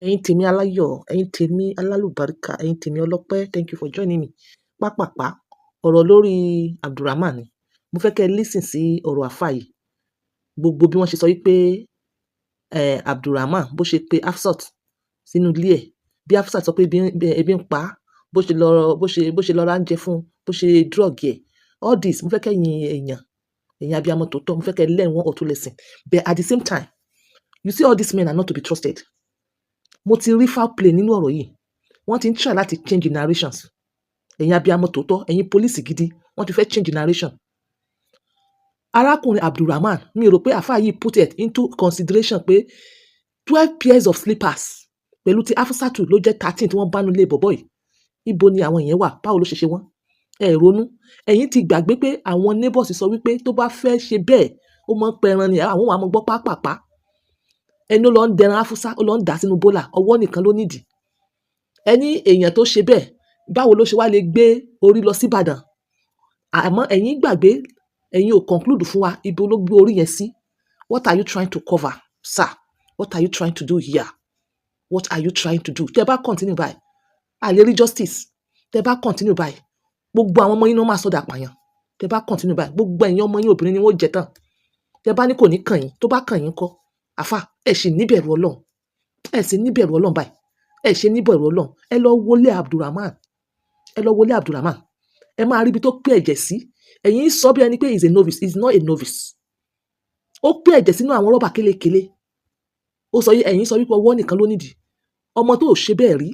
Ẹ̀yin tèmi aláyọ̀, ẹ̀yin tèmi alálùbáríkà, ẹ̀yin tèmi ọlọ́pẹ́, thank you for joining me. Pápàpá, ọ̀rọ̀ lórí Abdulrahman ni. Mo fẹ́ kẹ́ listen sí ọ̀rọ̀ àfáà yìí. Gbogbo bí wọ́n ṣe sọ wípé Abdulrahman bó ṣe pe Hafsat sínú ilé ẹ̀, bí Hafsat sọ pé ebi ń pa á, bó ṣe lọ ra oúnjẹ fún un, bó ṣe drug ẹ̀. All this, mo fẹ́ kẹ́yin ẹ̀yin abiyamọ tòótọ́, mo fẹ́ kẹ́ learn one or two lesson. But at the same time, you see all these men are not to be trusted. Mo ti rí foul play nínú ọ̀rọ̀ yìí. Wọ́n ti ń try láti change the narrations. Ẹ̀yin abiyamọ tòótọ́, ẹ̀yin police gidi, wọ́n ti fẹ́ change the narration. Arákùnrin Abdulrahman, mi rò pé àfáà yìí put it into consideration pé 12 pairs of slippers pẹ̀lú ti Hafsatu ló jẹ́ 13 tí wọ́n bá nínú ilé bọ̀bọ́ yìí. Ibo ni àwọn yẹn wà? Báwo ló ṣe ṣe wọ́n? Ẹ ronú. Ẹ̀yin ti gbàgbé pé àwọn neighbors sọ wípé tó bá fẹ́ ṣe bẹ́ẹ̀, ó máa ń pẹran ni àwọn wà á máa gbọ́ pápápá. Ẹni ó lọ ń dẹran Afusa, ó lọ ń dà sínú bólà, ọwọ́ nìkan ló nídìí. Ẹni èèyàn tó ṣe bẹ́ẹ̀, báwo ló ṣe wá lè gbé orí lọ sí Ìbàdàn? Àmọ́ ẹ̀yin gbàgbé, ẹ̀yin ò conclude fún wa ibo ló gbé orí yẹn sí. What are you trying to cover, sir? What are you trying to do here? What are you trying to do? Tẹ́ bá continue báyìí, a lè rí justice. Tẹ́ bá continue báyìí, gbogbo àwọn ọmọ yín ló máa sọ̀dà pààyàn. Tẹ́ bá continue báyìí, gbogbo ẹ̀yin ọmọ yín obìnrin ni wọ́n jẹ tán. Tẹ́ bá ní kò ní kàn yín, tó bá kàn yín ńkọ́? Àfáà, ẹ ṣì níbẹ̀rù Ọlọ́run. Ẹ sì níbẹ̀rù Ọlọ́run báyìí. Ẹ ṣe níbẹ̀rù Ọlọ́run. Ẹ lọ wọlé Abdulrahman. Ẹ lọ wọlé Abdulrahman. Ẹ máa rí ibi tó pé ẹ̀jẹ̀ sí. Ẹ̀yin sọ bí ẹni pé he is a novice. He is not a novice. Ó pé ẹ̀jẹ̀ sínú àwọn rọ́bà kélékèlé. Ẹ̀yin sọ wípé ọwọ́ nìkan ló nídìí. Ọmọ tó ò ṣe bẹ́ẹ̀ rí,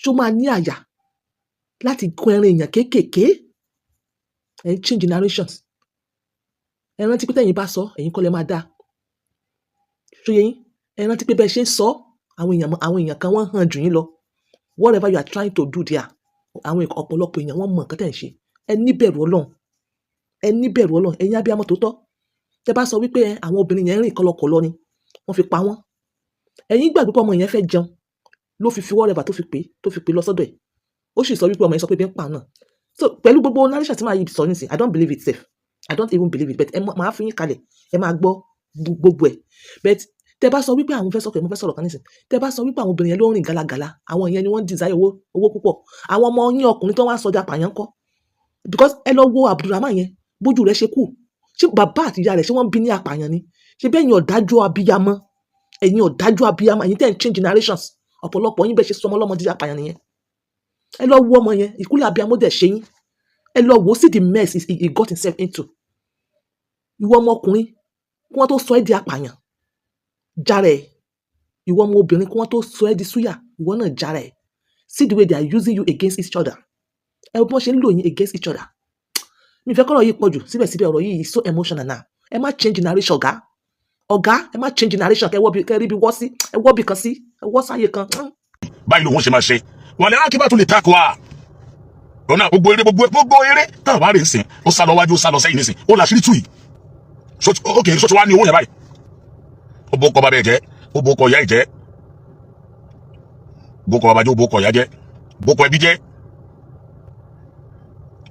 ṣó máa ní àyà láti gún ẹran èèyàn kéékèèké? Ẹ ń change generations. Ẹ rántí pé tẹ́yin bá sọ, ẹ̀yin kọ́ lẹ máa dá. Ṣó yé yín? Ẹ rántí pé bẹ́ẹ̀ ṣe ń sọ, àwọn èèyàn kan wọ́n hàn jù yín lọ. Whatever you are trying to do there, àwọn ọ̀pọ̀lọpọ̀ èèyàn wọ́n mọ nǹkan tẹ́ ń ṣe. Ẹ níbẹ̀rù Ọlọ́run. Ẹ níbẹ̀rù Ọlọ́run. Ẹ̀yin abiyamọ tòótọ́. Tẹ́ bá sọ wípé àwọn obìnrin yẹn rìn kọlọkọlọ ni, wọ́n fi pa wọ́n. Ẹ̀yin gbàgbé pé ọmọ yẹn fẹ́ jẹun, ló fi whatever tó fi pè lọ sọ́dọ̀ ẹ̀. Ó sì sọ wípé ọmọ yẹn sọ pé bí ń pa náà. So pẹ̀lú gbogbo narration tí màá yí sọ nísìn, I don't believe it sef. I don't even believe it, but màá fi yín kalẹ̀. Ẹ máa gbọ́ gbogbo ẹ̀. But tẹ́ bá sọ wípé àwọn fẹ́ sọ̀rọ̀ kan nísìn. Tẹ́ bá sọ wípé àwọn obìnrin yẹn ló ń rìn gàlagàla, àwọn yẹn ni wọ́n desire owó púpọ̀. Àwọn ọmọ yín ọkùnrin tó wá sọdá pààyàn ńkọ́? Because ẹ lọ wo Abdulrahman yẹn, bójú rẹ̀ ṣe kú. Ṣé bàbá àti ìyá rẹ̀ ṣé wọ́n bí ní apààyàn ni? Ṣé bẹ́ẹ̀ yín ọ̀dájú abiyamọ? Ẹ̀yin ọ̀dájú abiyamọ, ẹ̀yin tẹ́ ń change generations. Ọ̀pọ̀lọpọ̀ yín bẹ́ẹ̀ ṣe sọmọ ọlọ́mọ di apààyàn nìyẹn. Ẹ lọ wo ọmọ yẹn, ìkúlẹ̀ abiyamọ dẹ̀ ṣe yín. Ẹ lọ wo see the mess he got himself into. Ìwọ ọmọkùnrin, kí wọ́n tó sọ ẹ́ di apààyàn, jára ẹ̀. Ìwọ ọmọ obìnrin, kí wọ́n tó sọ ẹ́ di súyà, ìwọ náà jára ẹ̀. See the way they are using you against each other. Ẹ bí wọ́n ṣe ń lò yín against each other. Mi fẹ́ kọ́rọ̀ yìí pọ̀jù, síbẹ̀síbẹ̀ ọ̀rọ̀ yìí is so emotional now. Ẹ má change narration ọ̀gá. Ọ̀gá, ẹ má change narration kẹ́ rí bí wọ́ sí. Ẹ wọ́ bí kan sí. Ẹ wọ́ sáyé kan. Báyìí lòun ṣe máa ṣe. Wọ́n lè rákì bá tún lè takò wá. Ọ̀nà gbogbo eré táwọn bá rè ń sìn. Ó sá lọ wájú, ó sá lọ sẹ́yìn nísìn. Ó là ṣírí tù yìí. Ok, sọ́tù wá ní owó yẹn báyìí. Ó bó kọ bàbá ẹ̀ jẹ́. Ó bó kọ ìyá ẹ̀ jẹ́. Bó kọ bàbá jẹ́, ó bó kọ ìyá jẹ́. Bó kọ ẹbí jẹ́.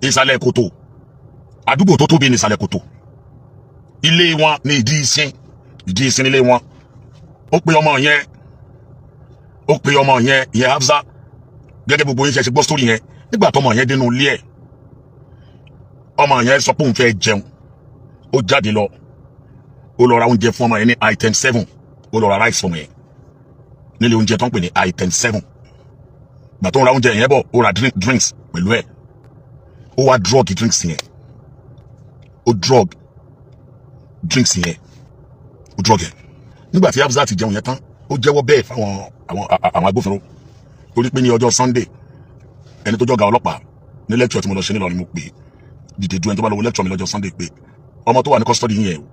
Ìsàlẹ̀ kòtò. Àdúgbò tó tóbi ní ìsàlẹ̀ kòtò. Ilé wọn ní ìdí ìsìn nílé wọn. Ó pe ọmọ yẹn ìyẹn Hafsa, gẹ́gẹ́ gbogbo yín ṣe gbọ́ sórí yẹn. Nígbà tọmọ yẹn dénú ilé ẹ̀, ọmọ yẹn sọ pé òun fẹ́ jẹun. Ó jáde lọ, ó lọ ra oúnjẹ fún ọmọ yẹn ní item 7. Ó lọ ra rice fún ọmọ yẹn nílé oúnjẹ tó ń pè ní item 7. Gbà tó ń ra oúnjẹ yẹn bọ̀, ó ra drinks pẹ̀lú ẹ̀. Ó wá drug drinks yẹn. Ó drug drinks yẹn. Ó drug yẹn. Nígbà tí Hafsa ti jẹun yẹn tán, ó jẹ́wọ́ bẹ́ẹ̀ fáwọn àwọn agbófinró. Torí pé ní ọjọ́ Sunday, ẹni tó jọ́ga ọlọ́pàá ní lecture tí mo lọ ṣe nílọrin mo pè é. Dìde du ẹni tó bá lọ wo lecture mi lọ́jọ́ Sunday pé ọmọ tó wà ní custody yẹn o,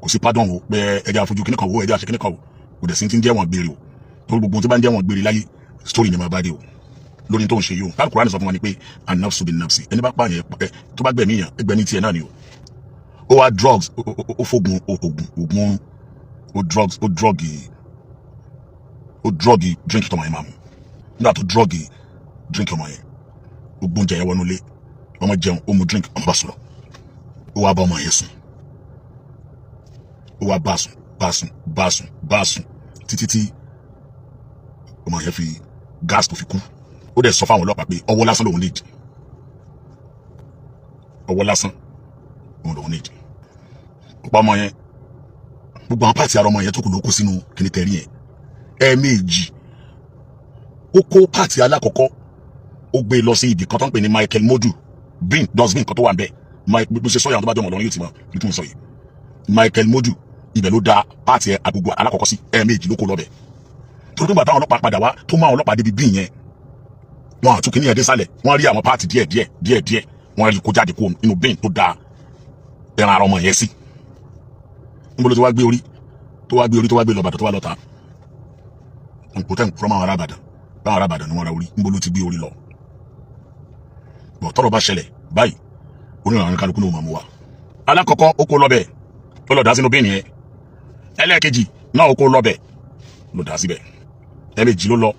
kò sí pardon o, pé ẹja àfojú kíní kan wo, ẹja àṣẹ kíní kan wo, kò dẹ̀ sí ti ń jẹ́ wọn gbére o. Torí gbogbo tí bá ń jẹ́ wọn gbére láyé, story ni máa bá dé o. Lórí tó ń ṣe yìí o. Al-Qur'an sọ fún wa ni pé an-nafsu bin-nafsi. Ẹni bá pààyàn tó bá gbẹ̀mí yàn, ẹgbẹ́ ní tiẹ̀ náà ni o. Ó wá drugs, ó fógun oògùn, ó drug drink tọmọ yẹn máa mú. Nígbà tó drug drink ọmọ yẹn, ó gbóúnjẹ yẹn wọnú ilé. Ọmọ jẹun, ó mu drink, ọmọ bá sọ̀rọ̀. Ó wá bá ọmọ yẹn sùn. Ó wá bá sùn títí tí ọmọ yẹn fi gáàsì tó fi kú ó dẹ̀ sọ fáwọn ọlọ́pàá pé ọwọ́ lásán lòun nídìí ọwọ́ lásán lòun nídìí ọ̀pọ̀ ọmọ yẹn gbogbo àwọn pàtì ara ọmọ yẹn tó kù ló kó sínú kíní tẹ̀rí yẹn ẹ̀ẹ̀mejì ó kó pàtì alákọ̀ọ́kọ́ ó gbé lọ sí ibì kan tó ń pè ní Michael Modu bin dustbin kan tó wà ń bẹ̀ bó ṣe sọ́yà tó bá jọmọ̀ lọ́rùn yóò ti mọ̀ ní tó ń sọ yìí Michael Modu ibẹ̀ ló da pàtì agbègbè alákọ̀ọ́kọ́ sí ẹ̀ẹ̀mejì ló kó lọ́bẹ̀ torí nígbà táwọn ọlọ́pàá padà wá tó máa ọlọ́pàá débi bin yẹn wọn àtún kíní ẹ̀dẹ́ sálẹ̀ wọ́n rí àwọn pàtì díẹ̀ wọ́n rí kó jáde kó inú bin tó da ẹran ara ọmọ yẹn sí níbo ló ti wá gbé orí tó wá gbé lọ́bàdàn tó wá lọ́ta nǹkó tẹ́ nǹkúrọ́ máa arábàdàn báwọn arábàdàn ni wọ́n ra orí níbo ló ti gbé orí lọ bọ̀ tọ́rọ̀ bá ṣẹlẹ̀ báyìí onírànà kálukú ló máa mú wa alákọ̀ọ́kọ́ ó kó lọ́bẹ̀ ó lọ dá sínú bíìnì yẹn ẹlẹ́ẹ̀kejì náà ó kó lọ́bẹ̀ ló dá síbẹ̀ ẹ̀ẹ̀mejì ló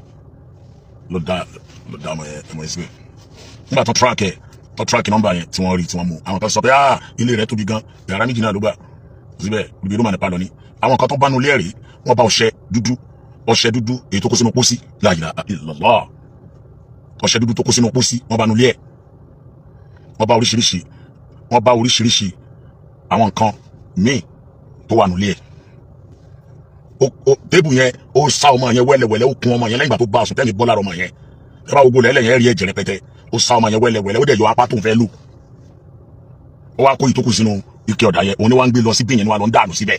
dá ọmọ yẹn síbẹ̀ nígbà tó tíráàkì nọ́mbà yẹn tí wọ́n rí tí wọ́n mú àwọn kan sọ pé ilé rẹ̀ tóbi gan yàrá méjì náà ló gbà síbẹ̀ ibi ló máa nípa lọ ní àwọn kan tó bá nu lẹ́rìí wọ́n bá ọṣẹ dúdú èyí tó kó sínú pósí la ilaha illallah ọṣẹ dúdú tó kó sínú pósí wọ́n bá nu lẹ́ẹ̀ wọ́n bá oríṣiríṣi àwọn nǹkan míì tó wà nu lẹ́ẹ̀ tébù yẹn ó sá ọmọ yẹn wẹ́lẹ́wẹ́lẹ́ ó kun ọmọ yẹn lẹ́yìn ìgbà tó bá ọsùn tẹ́mi bọ́ lára ọmọ yẹn ẹ bá gbogbo lẹ́lẹ̀ yẹn rí ẹ̀jẹ̀ rẹpẹtẹ ó sá ọmọ yẹn wẹ́lẹ́wẹ́lẹ́ ó dẹ̀ yọ apá tó ń fẹ́ lù ó wá kó ìtókù sínú ike ọ̀dà yẹn òun ni wọ́n ń gbé lọ sí bí yẹn ni wọ́n lọ ń dànù síbẹ̀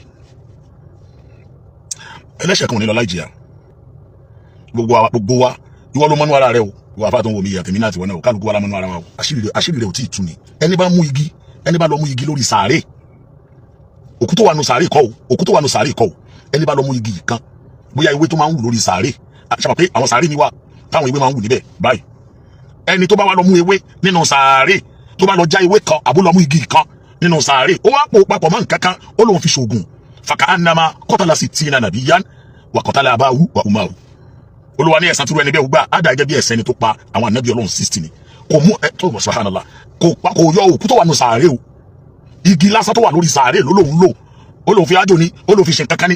ẹlẹ́ṣẹ̀ kan ò ní lọ láì jìyà gbogbo wa ìwọ ló mọ́nú ara rẹ o ìwọ àfáà tó ń wo mi àtẹ̀mí náà ti wọ́n náà kálukú wa la mọ́nú ara wa o àṣírí rẹ ò tí ì tú ni ẹni bá lọ mú igi lórí sàárè òkú tó wà nù sàárè kọ́ o ẹni bá lọ mú igi kan bóyá ewé tó máa ń wù lórí sàárè àṣàpà pé àwọn sàárè mi wà táwọn ewé máa ń wù níbẹ̀ báyìí ẹni tó bá wá lọ mú ewé nínú sàárè tó bá lọ já ewé kan àbó lọ mú igi kan nínú sàárè ó wá pò papọ̀ mọ́ nǹkan kan ó lóun fi ṣoògùn fàkà ánàmà kọ́tàlá sí tí iná nàbí yán wà kọ́tàlá àbáwú wà umaru olúwa ní ẹ̀san tí ẹni bẹ́ẹ̀ gbà á dà gẹ́gẹ́ bí ẹ̀san ẹni tó pa àwọn ànábì ọlọ́run 60 ni kò mú ẹ tó bọ̀ subhanallah kò yọ òkú tó wà nínú sàárè o igi lásán tó wà lórí sàárè ló lóun lò ó lóun fi ájò ní ó lóun fi ṣe nǹkan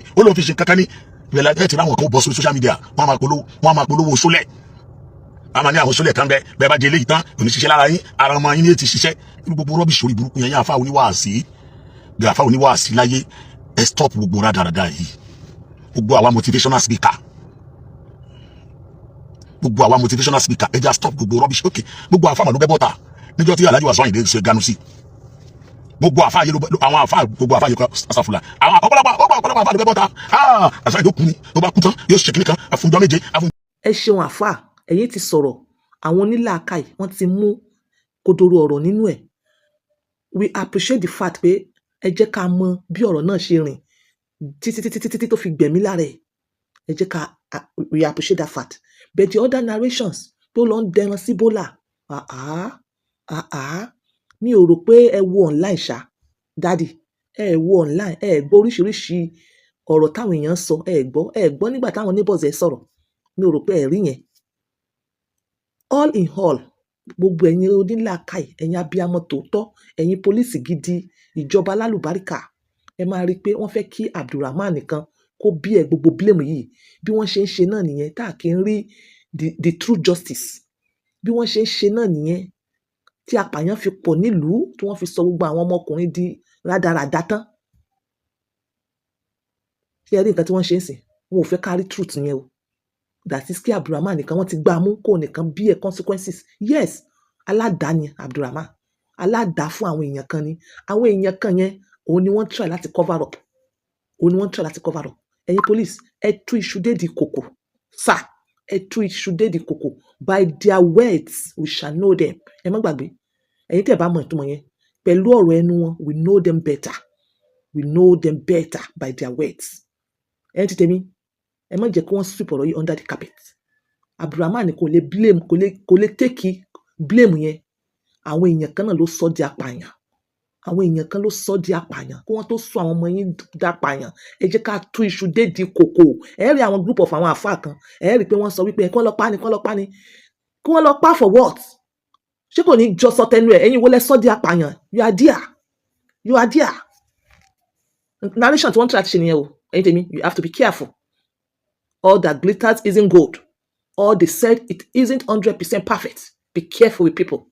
ní ìrẹ̀lẹ̀ ẹ̀ ti ráwọn kan bọ́ sórí social media wọ́n máa polówó sólẹ̀ àmà ní àwọn sólẹ̀ kan bẹ́ẹ̀ bá jẹ eléyìí tán kò ní ṣiṣẹ́ lára yín ara ọmọ yín ní ti ṣiṣẹ́ gbogbo rọ́bì sórí burúkú yẹn àfa oníwàásí láyé ẹ stop gbogbo rádaràda yìí gbogbo àwa motivational speaker ẹ já stop gbogbo rọ́bì ok gbogbo àfa àmàlú bẹ́ bọ́ta níjọ́ tí Alhaji Wasiu Ayinde ṣe ganu sí gbogbo àfa yìí gbogbo àfa yìí kọ́ asàfùlà àwọn ọ̀pọ̀lọpọ̀ àfa ló bẹ́ bọ́ta àṣà ìdókun ni tó bá kú tán yóò ṣe kíní kan àfúnjọ́ méje. ẹ ṣeun àfà ẹ̀yin ti sọ̀rọ̀ àwọn onílàákàyè wọ́n ti mú kodoro ọ̀rọ̀ nínú ẹ̀ we appreciate the fact pé ẹ jẹ́ ká mọ bí ọ̀rọ̀ náà ṣe rìn títí tó fi gbẹ̀mí lára ẹ̀ ẹ jẹ́ ká we appreciate that fact but the other narrations tó lọ ń dẹran sí bólà mi ò rò pé ẹ wo online ṣá dádì ẹ wo online ẹ gbọ́ oríṣiríṣi ọ̀rọ̀ táwọn èèyàn sọ ẹ gbọ́ nígbà táwọn neighbors ẹ sọ̀rọ̀ mi ò rò pé ẹ rí yẹn all in all gbogbo ẹ̀yin onílàákàyè ẹ̀yin abiyamọ tòótọ́ ẹ̀yin pólísì gidi ìjọba alálùbáríkà ẹ máa rí i pé wọ́n fẹ́ kí Abdulrahman nìkan kó bí ẹ gbogbo blame yìí bí wọ́n ṣe ń ṣe náà nìyẹn tá à kí ń rí the true justice bí wọ́n ṣe ń ṣe náà nìyẹn tí apààyàn fi pọ̀ nílùú tí wọ́n fi sọ gbogbo àwọn ọmọkùnrin di rádaràdá tán ṣé ẹ rí nǹkan tí wọ́n ṣe ń sìn wọn ò fẹ́ ká rí truth yẹn o that is kí Abdulrahman nìkan wọ́n ti gbá mú kó nìkan bí ẹ consequences yes aládàá ni Abdulrahman aládàá fún àwọn èèyàn kan ni àwọn èèyàn kan yẹn òun ni wọ́n try láti cover up ẹ̀yin police ẹ tú iṣu dédi kòkò sir ẹ tú iṣu dédi kòkò by their words we shall know them ẹ má gbàgbé ẹ̀yin tẹ́ bá mọ̀ ìtumọ̀ yẹn pẹ̀lú ọ̀rọ̀ ẹnu wọn we know them better by their words ẹ̀yin ti tèmi ẹ má jẹ́ kí wọ́n sweep ọ̀rọ̀ yìí under the carpet Abdulrahman kò lè blame kò lè take blame yẹn àwọn èèyàn kan náà ló sọ di apààyàn kí wọ́n tó sọ àwọn ọmọ yín dápààyàn ẹ jẹ́ ká tú iṣu dédi kòkò ẹ rí àwọn group of àwọn àfáà kan ẹ rí pé wọ́n sọ wípé kí wọ́n lọ pa ni kí wọ́n lọ pa for what ṣé kò ní jọ sọ tẹnu ẹ ẹ̀yin wo lẹ sọ di apààyàn you are there narration tí wọ́n try àti ṣe nìyẹn o ẹ̀yin tèmi you have to be careful all that glitters isn't gold or they said it isn't 100% perfect. Be careful with people.